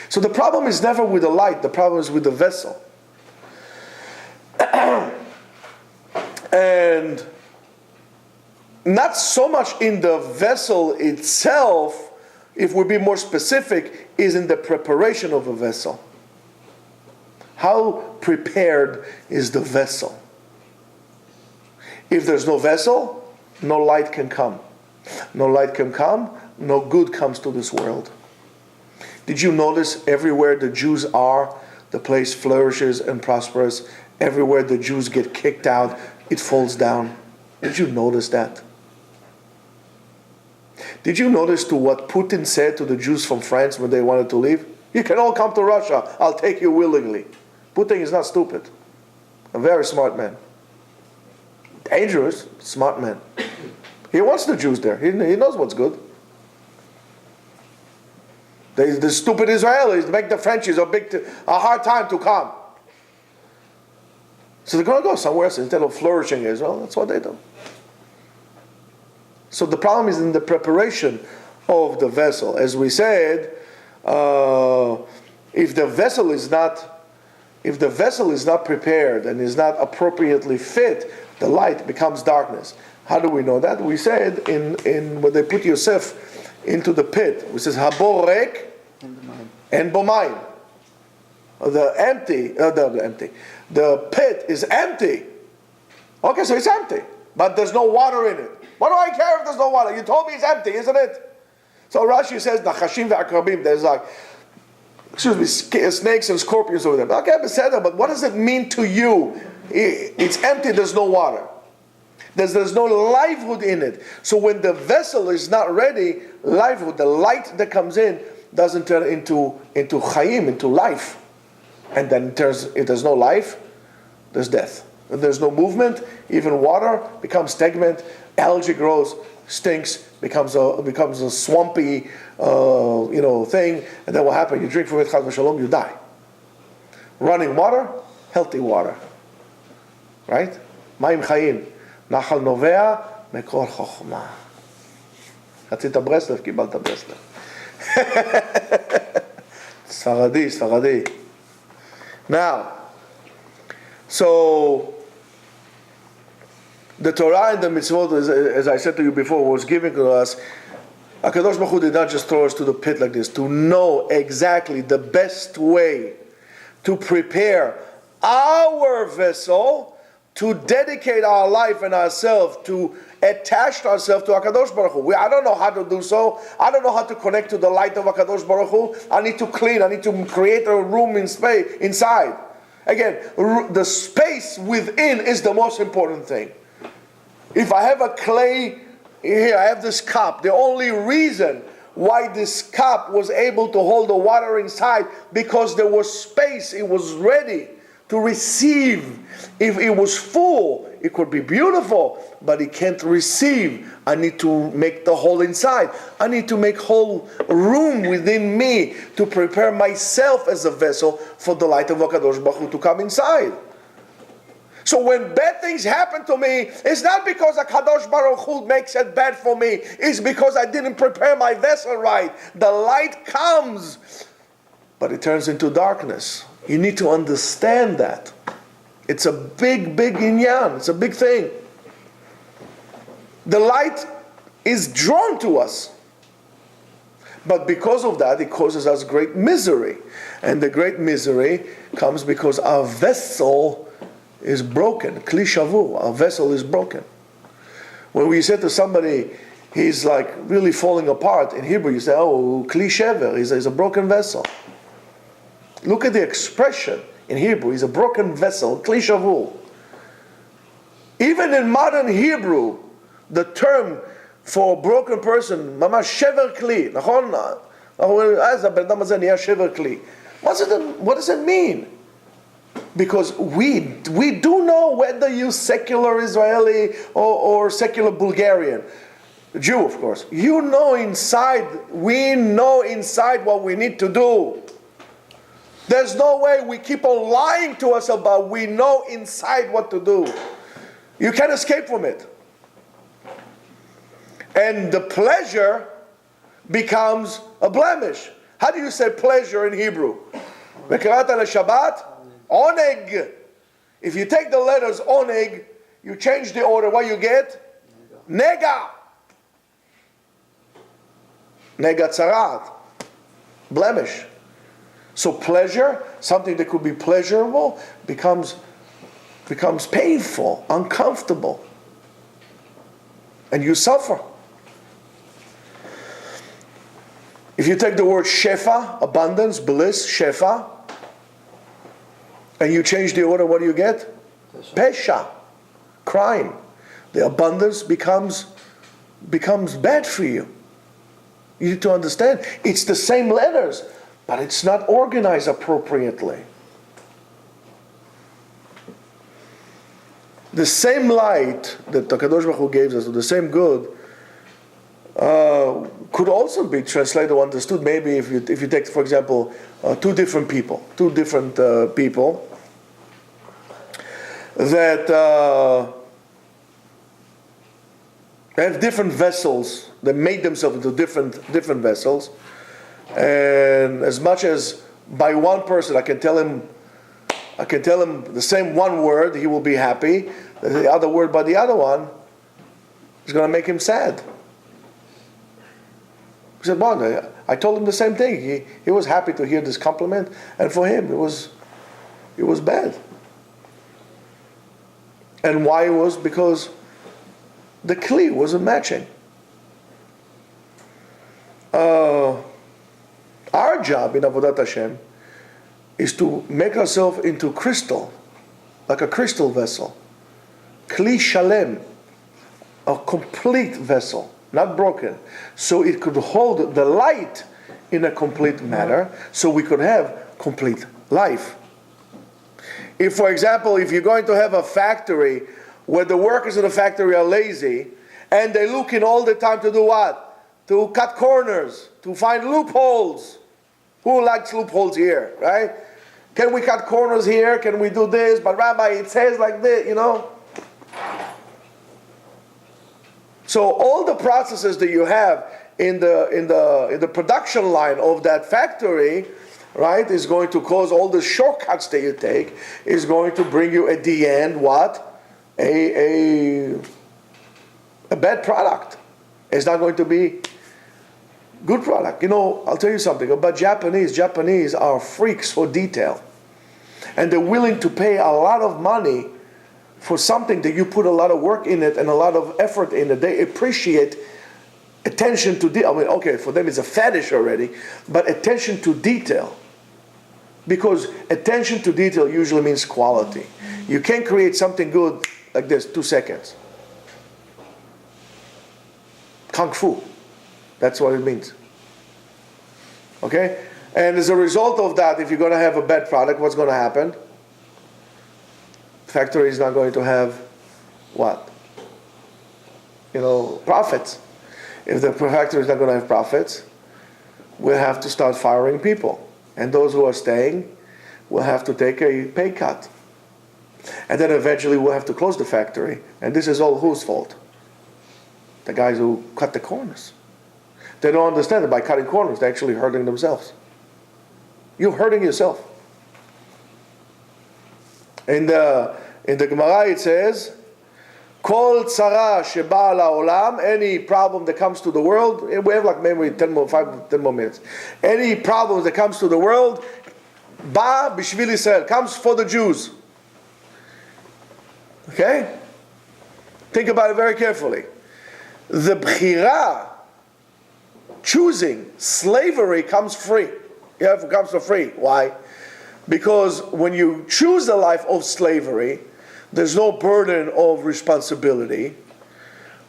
So the problem is never with the light. The problem is with the vessel. And not so much in the vessel itself, if we be more specific, is in the preparation of a vessel. How prepared is the vessel? If there's no vessel, no light can come. No light can come, no good comes to this world. Did you notice everywhere the Jews are, the place flourishes and prospers? Everywhere the Jews get kicked out, it falls down. Did you notice that? Did you notice to what Putin said to the Jews from France when they wanted to leave? You can all come to Russia. I'll take you willingly. Putin is not stupid. A very smart man. Dangerous, smart man. He wants the Jews there. He knows what's good. The stupid Israelis make the Frenchies a hard time to come. So they're going to go somewhere else instead of flourishing Israel. That's what they do. So the problem is in the preparation of the vessel. As we said, if the vessel is not prepared and is not appropriately fit, the light becomes darkness. How do we know that? We said in when they put Yosef into the pit, it says Haborek and Bomayim. The pit is empty. Okay, so it's empty, but there's no water in it. What do I care if there's no water? You told me it's empty, isn't it? So Rashi says, Nachashim ve'akrabim, there's like, snakes and scorpions over there. Okay, but what does it mean to you? It's empty, there's no water. There's no livelihood in it. So when the vessel is not ready, livelihood, the light that comes in, doesn't turn into chayim, into life. And then if there's no life, there's death. When there's no movement, even water becomes stagnant, algae grows, stinks, becomes a swampy thing, and then what happens? You drink from it, chas v'shalom, you die. Running water, healthy water. Right? מים חיים. נחל נובע מקור חוכמה. רצית ברסלב, קיבלת ברסלב. ספרדי. Now, so the Torah and the mitzvot, as I said to you before, was given to us. HaKadosh Baruch Hu did not just throw us to the pit like this, to know exactly the best way to prepare our vessel, to dedicate our life and ourselves, to attach ourselves to HaKadosh Baruch Hu. I don't know how to do so. I don't know how to connect to the light of HaKadosh Baruch Hu. I need to clean. I need to create a room inside. Again, the space within is the most important thing. If I have a clay here, I have this cup. The only reason why this cup was able to hold the water inside, because there was space. It was ready to receive. If it was full, it could be beautiful, but it can't receive. I need to make the hole inside. I need to make whole room within me to prepare myself as a vessel for the light of HaKadosh Baruch Hu to come inside. So when bad things happen to me, it's not because HaKadosh Baruch Hu makes it bad for me. It's because I didn't prepare my vessel right. The light comes, but it turns into darkness. You need to understand that. It's a big inyan. It's a big thing. The light is drawn to us. But because of that, it causes us great misery. And the great misery comes because our vessel is broken. Kli shavu. Our vessel is broken. When we say to somebody, he's like really falling apart, in Hebrew you say, oh, kli shever, he's a broken vessel. Look at the expression in Hebrew. He's a broken vessel, kli shavu. Even in modern Hebrew, the term for a broken person, mamash shever kli. What does it mean? Because we do know whether you secular Israeli or secular Bulgarian, Jew of course. We know inside what we need to do. There's no way we keep on lying to us about we know inside what to do. You can't escape from it. And the pleasure becomes a blemish. How do you say pleasure in Hebrew? Ve'karata leShabbat, oneg. If you take the letters oneg, you change the order, what you get? Nega. Nega tzarat. Blemish. So pleasure, something that could be pleasurable, becomes painful, uncomfortable. And you suffer. If you take the word shefa, abundance, bliss, shefa, and you change the order, what do you get? Pesha, crime. The abundance becomes bad for you. You need to understand, it's the same letters, but it's not organized appropriately. The same light that the HaKadosh Baruch Hu gave us, the same good, could also be translated or understood. Maybe if you take, for example, two different people that have different vessels, that made themselves into different vessels, and as much as by one person I can tell him the same one word, he will be happy. The other word by the other one is going to make him sad. He said, "Well, I told him the same thing. He was happy to hear this compliment, and for him it was bad." And why? It was because the kli wasn't matching. Our job in Avodat Hashem is to make ourselves into crystal, like a crystal vessel. Kli shalem, a complete vessel, not broken. So it could hold the light in a complete manner, so we could have complete life. If, for example, if you're going to have a factory where the workers in the factory are lazy and they're looking all the time to do what? To cut corners, to find loopholes. Who likes loopholes here, right? Can we cut corners here? Can we do this? But Rabbi, it says like this, So all the processes that you have in the production line of that factory, right, is going to cause all the shortcuts that you take, is going to bring you at the end what? A bad product. It's not going to be good product. I'll tell you something about Japanese. Japanese are freaks for detail. And they're willing to pay a lot of money for something that you put a lot of work in it and a lot of effort in it. They appreciate attention to detail. I mean, okay, for them it's a fetish already, but attention to detail. Because attention to detail usually means quality. You can't create something good like this, 2 seconds. Kung Fu. That's what it means. Okay? And as a result of that, if you're going to have a bad product, what's going to happen? The factory is not going to have what? Profits. If the factory is not going to have profits, we'll have to start firing people. And those who are staying will have to take a pay cut. And then eventually we'll have to close the factory. And this is all whose fault? The guys who cut the corners. They don't understand that by cutting corners, they're actually hurting themselves. You're hurting yourself. In the Gemara it says, Kol tzara sheba la'olam, any problem that comes to the world, we have like maybe 10 more minutes. Any problem that comes to the world, ba b'shvil Yisrael, comes for the Jews. Okay? Think about it very carefully. The bchira, choosing slavery, comes free. It comes for free. Why? Because when you choose a life of slavery, there's no burden of responsibility.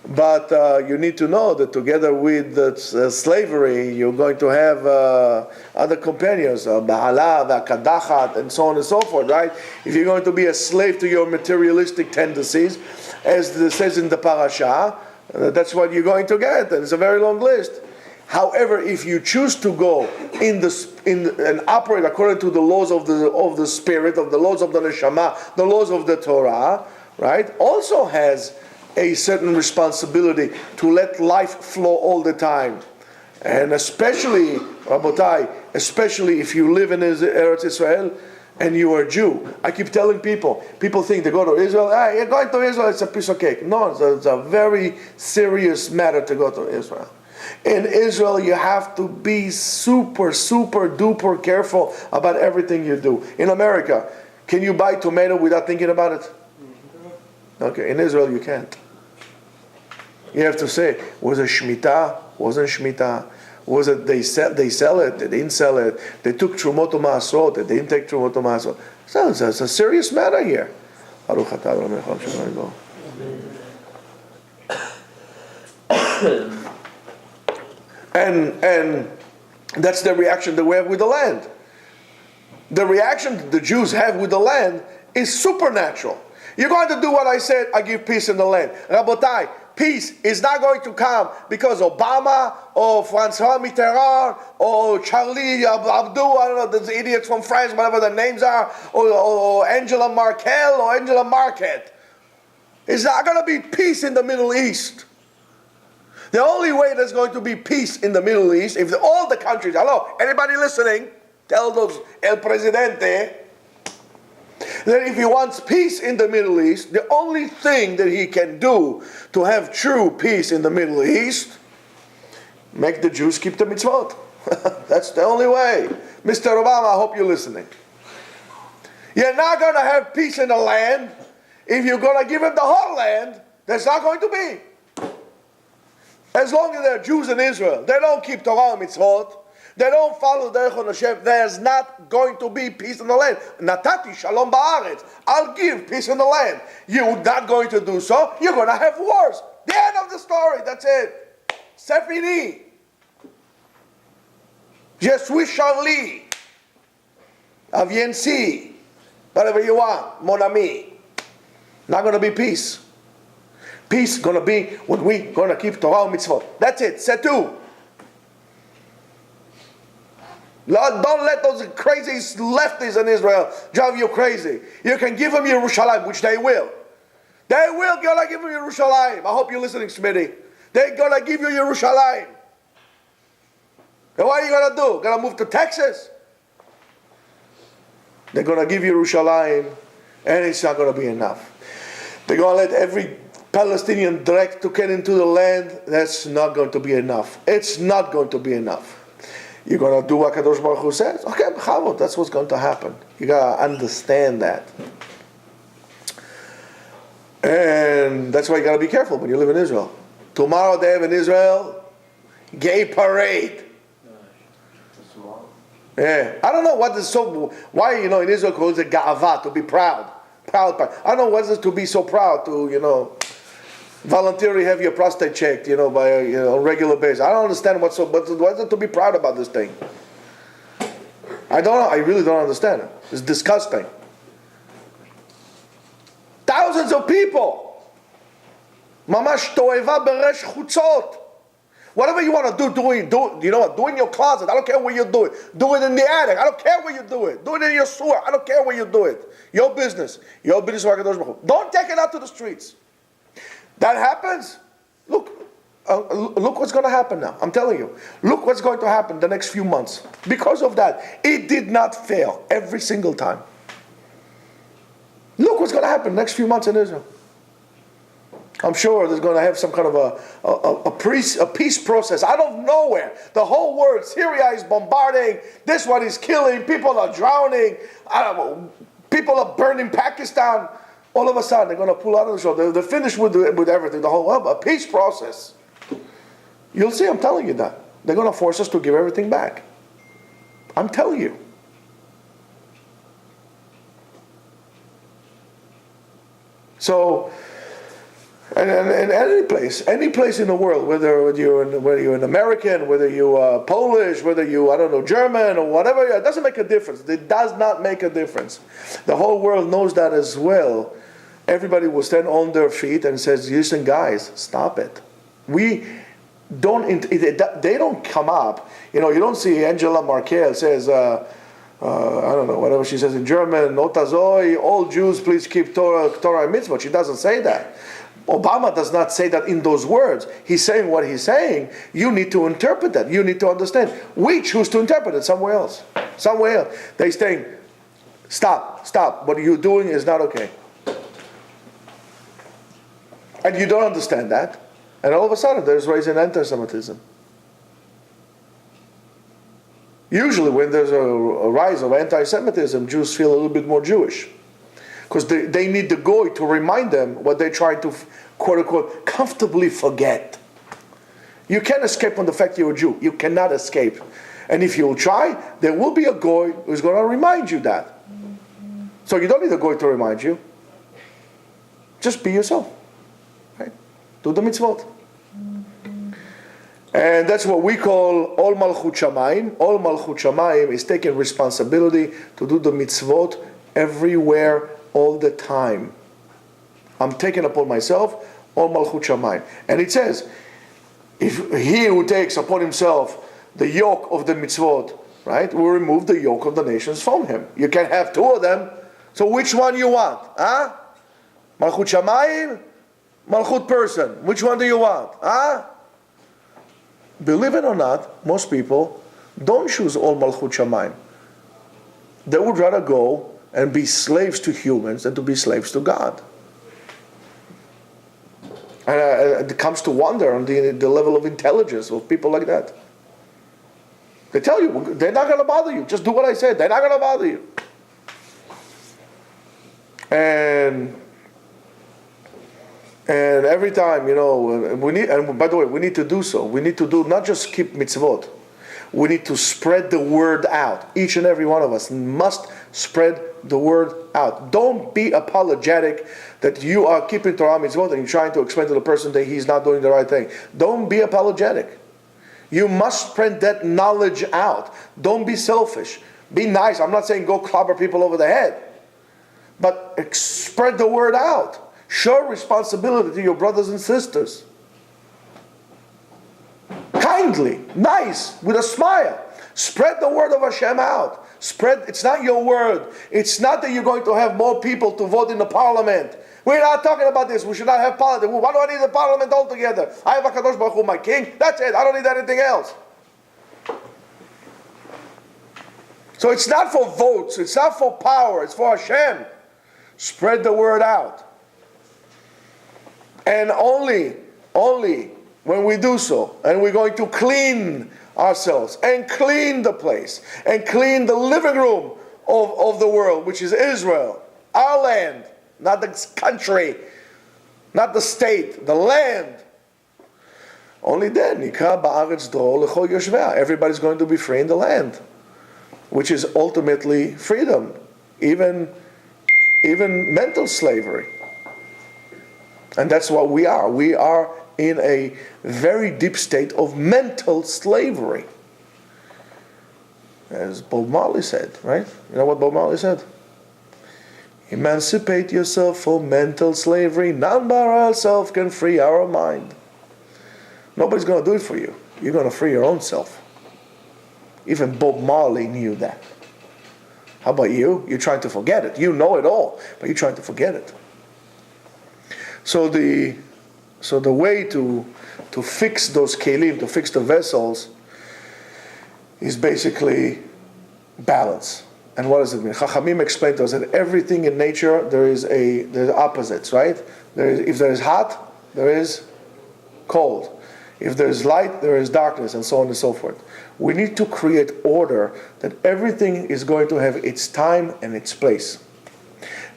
But you need to know that together with the slavery, you're going to have other companions, ba'ala, v'akadachat, and so on and so forth, right? If you're going to be a slave to your materialistic tendencies, as it says in the Parashat, that's what you're going to get, and it's a very long list. However, if you choose to go and operate according to the laws of the spirit, of the laws of the neshama, the laws of the Torah, right, also has a certain responsibility to let life flow all the time. And especially, Rabotai, especially if you live in Eretz Israel and you are a Jew. I keep telling people think they go to Israel, you're going to Israel, it's a piece of cake. No, it's a very serious matter to go to Israel. In Israel, you have to be super, super duper careful about everything you do. In America, can you buy tomato without thinking about it? Okay, in Israel you can't. You have to say, was it Shemitah? Wasn't Shemitah? Was it they sell it? They didn't sell it. They took Trumot Ma'asot. They didn't take Trumot Ma'asot. So it's a serious matter here. Baruch atah Adonai melech haolam. And that's the reaction that we have with the land. The reaction the Jews have with the land is supernatural. You're going to do what I said, I give peace in the land. Rabotai, peace is not going to come because Obama or Francois Mitterrand or Charlie Hebdo, I don't know, those idiots from France, whatever their names are, or Angela Merkel or Angela Market. It's not going to be peace in the Middle East. The only way there's going to be peace in the Middle East, if all the countries, hello, anybody listening, tell those El Presidente, that if he wants peace in the Middle East, the only thing that he can do to have true peace in the Middle East, make the Jews keep the mitzvot. That's the only way. Mr. Obama, I hope you're listening. You're not going to have peace in the land if you're going to give him the whole land. There's not going to be. As long as there are Jews in Israel, they don't keep Torah and mitzvot, they don't follow Derech Hashem, there's not going to be peace in the land. Natati shalom ba'aretz. I'll give peace in the land. You're not going to do so, you're going to have wars. The end of the story, that's it. C'est fini. Je suis Charlie. Avienci. Whatever you want, mon ami. Not going to be peace. Peace going to be when we going to keep Torah and mitzvot. That's it. C'est tout. Lord, don't let those crazy lefties in Israel drive you crazy. You can give them Yerushalayim, which they will. They will gonna give you Yerushalayim. I hope you're listening, Smitty. They're gonna give you Yerushalayim. And what are you gonna do? Gonna move to Texas? They're gonna give you Yerushalayim, and it's not gonna be enough. They're gonna let every Palestinian direct to get into the land. That's not going to be enough. It's not going to be enough. You're going to do what Kadosh Baruch Hu says? Okay, that's what's going to happen. You got to understand that. And that's why you got to be careful when you live in Israel. Tomorrow they have in Israel gay parade. Yeah, I don't know what is so. Why in Israel calls it ga'ava, to be proud. Proud. I don't know what is to be so proud to voluntarily have your prostate checked by on regular basis. I don't understand what is it to be proud about this thing. I don't know. I really don't understand it. It's disgusting. Thousands of people. Mamash toeva beresh chutzot. Whatever you want to do, do it. Do it in your closet. I don't care where you do it. Do it in the attic. I don't care where you do it. Do it in your sewer. I don't care where you do it. Your business. Your business. Don't take it out to the streets. That happens. Look what's going to happen now. I'm telling you. Look what's going to happen the next few months. Because of that, it did not fail every single time. Look what's going to happen the next few months in Israel. I'm sure there's going to have some kind of a peace process out of nowhere. The whole world, Syria is bombarding. This one is killing. People are drowning. People are burning Pakistan. All of a sudden, they're going to pull out of the show. They're finished with everything. The whole a peace process. You'll see. I'm telling you that they're going to force us to give everything back. I'm telling you. So. And any place in the world, whether you're an American, whether you're Polish, whether you German or whatever, it doesn't make a difference. It does not make a difference. The whole world knows that as well. Everybody will stand on their feet and says, "Listen, guys, stop it." They don't come up. You don't see Angela Merkel says, I don't know, whatever she says in German, "Notazoi, all Jews, please keep Torah and mitzvot." She doesn't say that. Obama does not say that in those words. He's saying what he's saying. You need to interpret that. You need to understand. We choose to interpret it somewhere else. Somewhere else. They're saying, stop. What you're doing is not okay. And you don't understand that. And all of a sudden there's rising anti-Semitism. Usually when there's a rise of anti-Semitism, Jews feel a little bit more Jewish. Because they need the goy to remind them what they're trying to, quote unquote, comfortably forget. You can't escape from the fact you're a Jew. You cannot escape. And if you try, there will be a goy who's going to remind you that. So you don't need a goy to remind you. Just be yourself. Right? Do the mitzvot. And that's what we call Ol Malchut Shamayim. Ol Malchut Shamayim is taking responsibility to do the mitzvot everywhere, all the time. I'm taking upon myself all Malchut Shamayim. And it says, if he who takes upon himself the yoke of the mitzvot, right, will remove the yoke of the nations from him. You can have two of them. So which one you want? Huh? Malchut Shamayim, Malchut person. Which one do you want? Huh? Believe it or not, most people don't choose all Malchut Shamayim. They would rather go and be slaves to humans than to be slaves to God. And it comes to wonder on the level of intelligence of people like that. They tell you, they're not going to bother you. Just do what I said. They're not going to bother you. And every time, we need, and by the way, we need to do so. We need to do, not just keep mitzvot. We need to spread the word out. Each and every one of us must spread the word out. Don't be apologetic that you are keeping Torah mitzvot and you're trying to explain to the person that he's not doing the right thing. Don't be apologetic. You must spread that knowledge out. Don't be selfish. Be nice. I'm not saying go clobber people over the head. But spread the word out. Show responsibility to your brothers and sisters. Kindly, nice, with a smile. Spread the word of Hashem out. It's not your word. It's not that you're going to have more people to vote in the parliament. We're not talking about this. We should not have politics. Why do I need the parliament altogether? I have HaKadosh Baruch Hu, my king. That's it. I don't need anything else. So it's not for votes. It's not for power. It's for Hashem. Spread the word out. And only when we do so, and we're going to clean ourselves, and clean the place, and clean the living room of the world, which is Israel, our land, not the country, not the state, the land. Only then, everybody's going to be free in the land, which is ultimately freedom, even mental slavery. And that's what we are. We are in a very deep state of mental slavery. As Bob Marley said, right? You know what Bob Marley said? Emancipate yourself from mental slavery. None but ourselves can free our mind. Nobody's going to do it for you. You're going to free your own self. Even Bob Marley knew that. How about you? You're trying to forget it. You know it all, but you're trying to forget it. So the way to fix those kelim, to fix the vessels, is basically balance. And what does it mean? Chachamim explained to us that everything in nature there's opposites, right? If there is hot, there is cold. If there is light, there is darkness, and so on and so forth. We need to create order that everything is going to have its time and its place.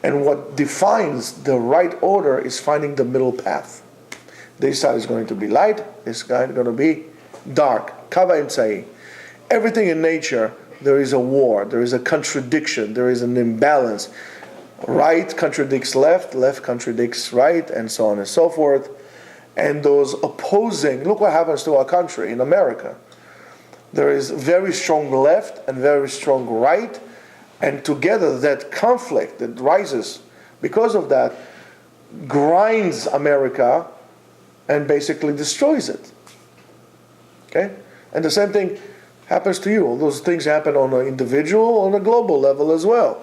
And what defines the right order is finding the middle path. This side is going to be light, this side is going to be dark. Kava Imtzai. Everything in nature, there is a war, there is a contradiction, there is an imbalance. Right contradicts left, left contradicts right, and so on and so forth. And those opposing, look what happens to our country, in America. There is very strong left and very strong right, and together that conflict that rises because of that grinds America and basically destroys it. Okay? And the same thing happens to you. All those things happen on an individual, on a global level as well.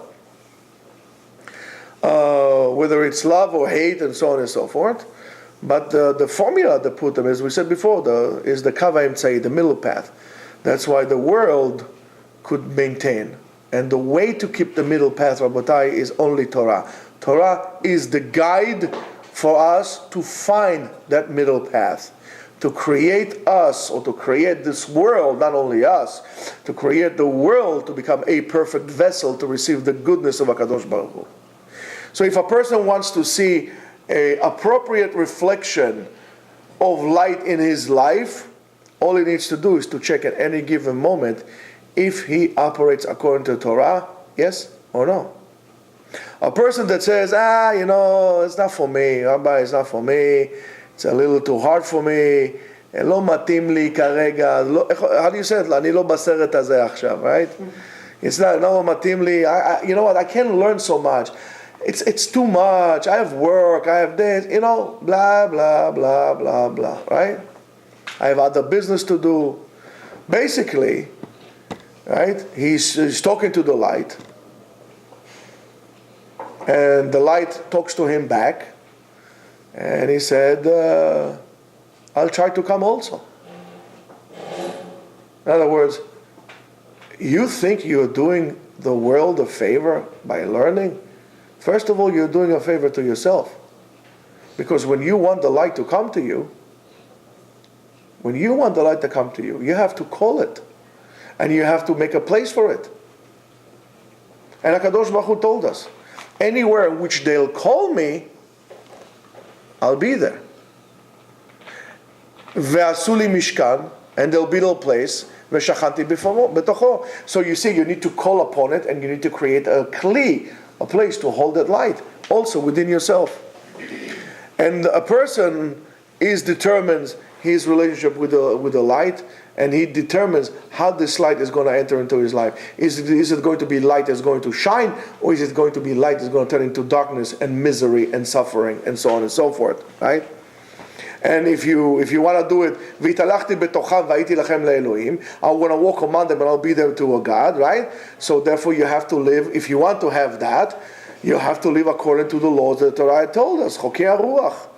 Whether it's love or hate and so on and so forth. But the formula to put them, as we said before, is the Kava Imtzai, the middle path. That's why the world could maintain. And the way to keep the middle path, Rabotai, is only Torah. Torah is the guide for us to find that middle path. To create us, or to create this world, not only us, to create the world to become a perfect vessel to receive the goodness of HaKadosh Baruch Hu. So if a person wants to see an appropriate reflection of light in his life, all he needs to do is to check at any given moment if he operates according to Torah, yes or no. A person that says, it's not for me, Rabbi, it's not for me, it's a little too hard for me, לא מתאים לי כרגע, how do you say it? אני לא בסרט הזה עכשיו, right? It's not, no, מתאים לי, you know what, I can't learn so much. It's too much, I have work, I have this, blah, blah, blah, blah, blah, right? I have other business to do. Basically, right, he's talking to the light, and the light talks to him back, and he said, I'll try to come also. In other words, you think you're doing the world a favor by learning? First of all, you're doing a favor to yourself. Because when you want the light to come to you, you have to call it. And you have to make a place for it. And HaKadosh Baruch Hu told us, anywhere in which they'll call me, I'll be there. Ve'asu li mishkan, and there'll be a place, ve'shachanti betocho. So you see, you need to call upon it, and you need to create a kli, a place to hold that light, also within yourself. And a person is determined, his relationship with the light, and he determines how this light is going to enter into his life. Is it going to be light that's going to shine, or is it going to be light that's going to turn into darkness and misery and suffering and so on and so forth, right? And if you want to do it, "V'talachti betocham v'ayiti lachem le'Elohim," I want to walk among them and I'll be there to a God, right? So therefore you have to live, if you want to have that, you have to live according to the laws that the Torah told us, Chokei HaRuach.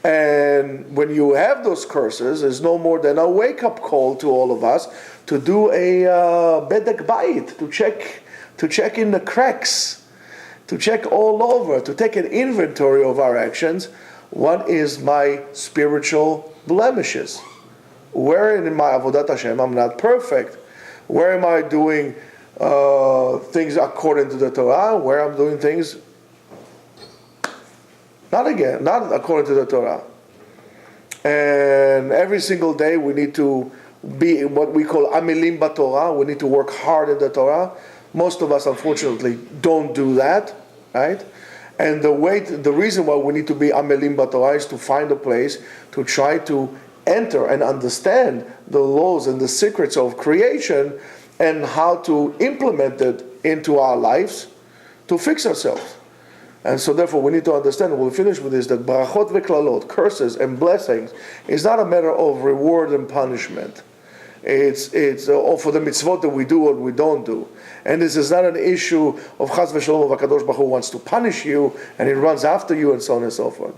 And when you have those curses, it's no more than a wake-up call to all of us to do a bedek bayit, to check in the cracks, to check all over, to take an inventory of our actions. What is my spiritual blemishes? Where in my avodat Hashem I'm not perfect? Where am I doing things according to the Torah? Where I'm doing things not according to the Torah? And every single day we need to be what we call amilim b'Torah. We need to work hard in the Torah. Most of us, unfortunately, don't do that, right? And the reason why we need to be amelim b'Torah is to find a place to try to enter and understand the laws and the secrets of creation and how to implement it into our lives to fix ourselves. And so therefore we need to understand, we'll finish with this, that barachot v'klalot, curses and blessings, is not a matter of reward and punishment. It's for the mitzvot that we do or we don't do. And this is not an issue of chas v'shalom of HaKadosh Baruch Hu wants to punish you and he runs after you and so on and so forth.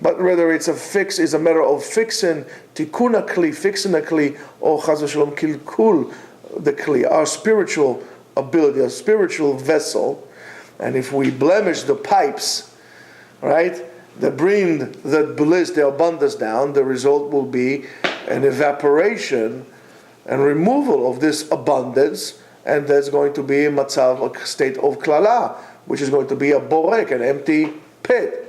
But rather it's a matter of fixing tikkun hakli, fixing a kli, or chas v'shalom kilkul the kli, our spiritual ability, our spiritual vessel. And if we blemish the pipes, right, that bring that bliss, the abundance down, the result will be an evaporation and removal of this abundance, and there's going to be a matzav, a state of klala, which is going to be a borek, an empty pit.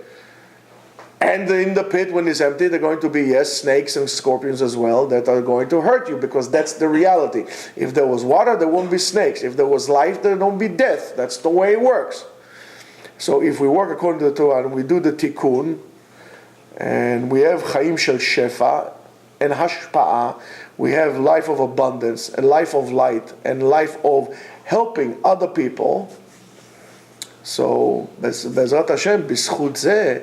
And in the pit, when it's empty, there are going to be, yes, snakes and scorpions as well that are going to hurt you, because that's the reality. If there was water, there won't be snakes. If there was life, there won't be death. That's the way it works. So if we work according to the Torah and we do the tikkun, and we have chaim shel shefa and hashpa'ah, we have life of abundance and life of light and life of helping other people. So Bezrat Hashem, b'schut zeh,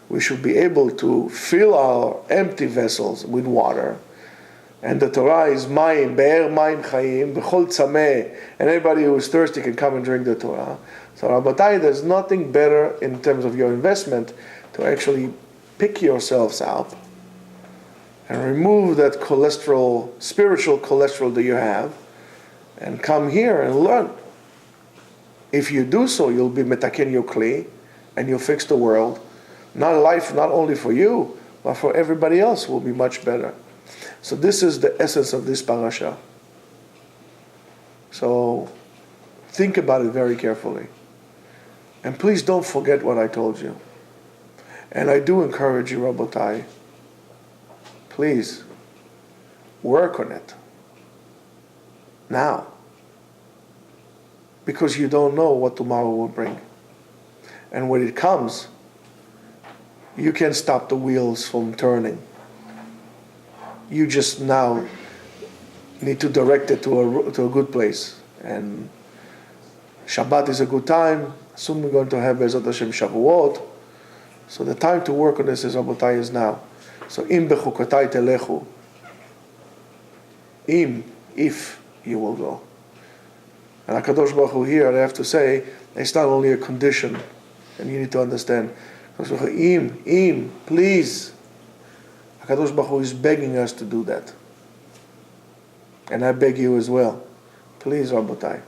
we should be able to fill our empty vessels with water. And the Torah is mayim, be'er mayim chayim, b'chol tzameh, and anybody who is thirsty can come and drink the Torah. So Rabotai, there's nothing better in terms of your investment to actually pick yourselves out and remove that cholesterol, spiritual cholesterol that you have, and come here and learn. If you do so, you'll be metaken yokli, and you'll fix the world. Not life, not only for you, but for everybody else will be much better. So this is the essence of this parasha. So think about it very carefully. And please don't forget what I told you. And I do encourage you, Rabotai, please work on it now. Because you don't know what tomorrow will bring. And when it comes, you can't stop the wheels from turning. You just now need to direct it to a good place. And Shabbat is a good time. Soon we're going to have Bezrat Hashem Shavuot. So the time to work on this is Rabotai is now. So im Bechukotai telechu. If you will go. And HaKadosh Baruch Hu here, I have to say, it's not only a condition, and you need to understand. Please. HaKadosh Baruch Hu is begging us to do that. And I beg you as well. Please, Rabotai.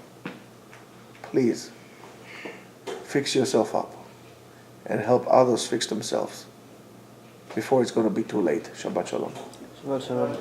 Please. Fix yourself up. And help others fix themselves. Before it's going to be too late. Shabbat Shalom. Shabbat Shalom.